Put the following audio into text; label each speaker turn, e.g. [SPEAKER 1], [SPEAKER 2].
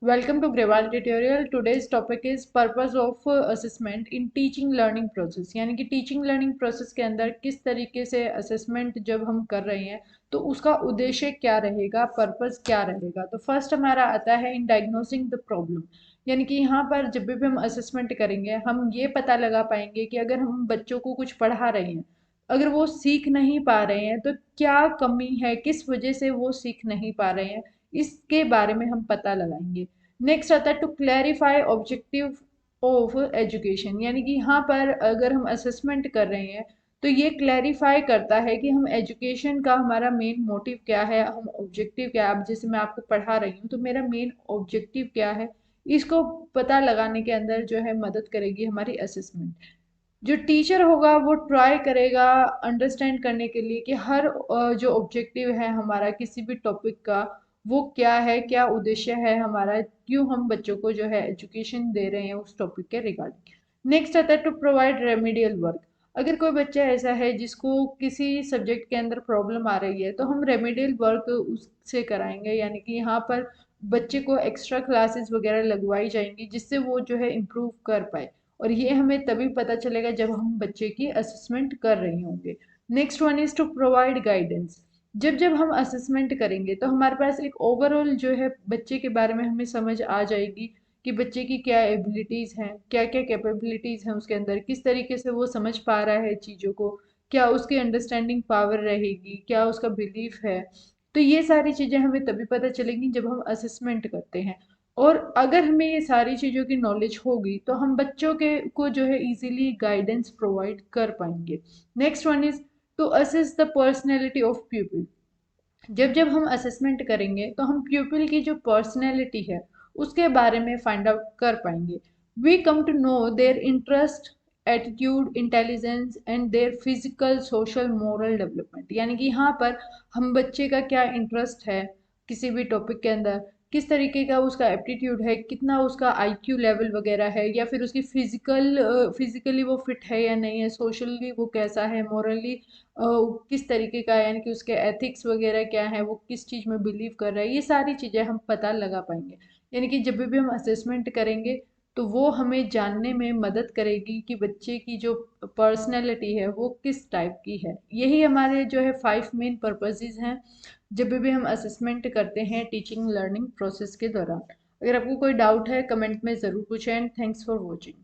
[SPEAKER 1] Welcome to Grewal tutorial. Today's topic is purpose of assessment in teaching learning process। यानी कि teaching learning process के अंदर किस तरीके से असेसमेंट जब हम कर रहे हैं तो उसका उद्देश्य क्या रहेगा, पर्पस क्या रहेगा। तो फर्स्ट हमारा आता है इन डायग्नोसिंग द प्रॉब्लम। यानी कि यहाँ पर जब भी हम असेसमेंट करेंगे हम ये पता लगा पाएंगे कि अगर हम बच्चों को कुछ पढ़ा रहे हैं, अगर वो सीख नहीं पा रहे हैं तो क्या कमी है, किस वजह से वो सीख नहीं पा रहे हैं, इसके बारे में हम पता लगाएंगे। नेक्स्ट आता है to clarify objective of education. यानी कि यहाँ पर अगर हम असेसमेंट कर रहे हैं तो ये क्लैरिफाई करता है कि हम एजुकेशन का हमारा मेन मोटिव क्या है, हम ऑब्जेक्टिव क्या है। अब जैसे मैं आपको पढ़ा रही हूँ तो मेरा मेन ऑब्जेक्टिव क्या है, इसको पता लगाने के अंदर जो है मदद करेगी हमारी असेसमेंट। जो टीचर होगा वो ट्राई करेगा अंडरस्टैंड करने के लिए कि हर जो ऑब्जेक्टिव है हमारा किसी भी टॉपिक का वो क्या है, क्या उद्देश्य है हमारा, क्यों हम बच्चों को जो है एजुकेशन दे रहे हैं उस टॉपिक के रिगार्डिंग। नेक्स्ट आता है टू प्रोवाइड रेमेडियल वर्क। अगर कोई बच्चा ऐसा है जिसको किसी सब्जेक्ट के अंदर प्रॉब्लम आ रही है तो हम रेमेडियल वर्क उससे कराएंगे। यानी कि यहाँ पर बच्चे को एक्स्ट्रा क्लासेस वगैरह लगवाई जाएंगी जिससे वो जो है इम्प्रूव कर पाए। और ये हमें तभी पता चलेगा जब हम बच्चे की असेसमेंट कर रहे होंगे। Next one is to provide guidance. जब जब हम असेसमेंट करेंगे तो हमारे पास एक ओवरऑल जो है बच्चे के बारे में हमें समझ आ जाएगी कि बच्चे की क्या एबिलिटीज़ हैं, क्या क्या कैपेबिलिटीज़ हैं उसके अंदर, किस तरीके से वो समझ पा रहा है चीज़ों को, क्या उसकी अंडरस्टैंडिंग पावर रहेगी, क्या उसका बिलीफ है। तो ये सारी चीज़ें हमें तभी पता चलेंगी जब हम असेसमेंट करते हैं। और अगर हमें ये सारी चीज़ों की नॉलेज होगी तो हम बच्चों के को जो है इजीली गाइडेंस प्रोवाइड कर पाएंगे। Next one is to assess the personality of people. जब जब हम असेसमेंट करेंगे तो हम प्यूपिल की जो पर्सनैलिटी है उसके बारे में फाइंड आउट कर पाएंगे। We come to know their interest, attitude, intelligence and their physical, social, moral development. यानी कि यहाँ पर हम बच्चे का क्या इंटरेस्ट है किसी भी टॉपिक के अंदर, किस तरीके का उसका एप्टीट्यूड है, कितना उसका आईक्यू लेवल वगैरह है, या फिर उसकी फिजिकली वो फिट है या नहीं है, सोशली वो कैसा है, मोरली किस तरीके का है, यानी कि उसके एथिक्स वगैरह क्या है, वो किस चीज़ में बिलीव कर रहा है। ये सारी चीज़ें हम पता लगा पाएंगे। यानी कि जब भी हम असेसमेंट करेंगे तो वो हमें जानने में मदद करेगी कि बच्चे की जो पर्सनैलिटी है वो किस टाइप की है। यही हमारे जो है 5 मेन पर्पसेस हैं जब भी हम असेसमेंट करते हैं टीचिंग लर्निंग प्रोसेस के दौरान। अगर आपको कोई डाउट है कमेंट में ज़रूर पूछें। And thanks for watching.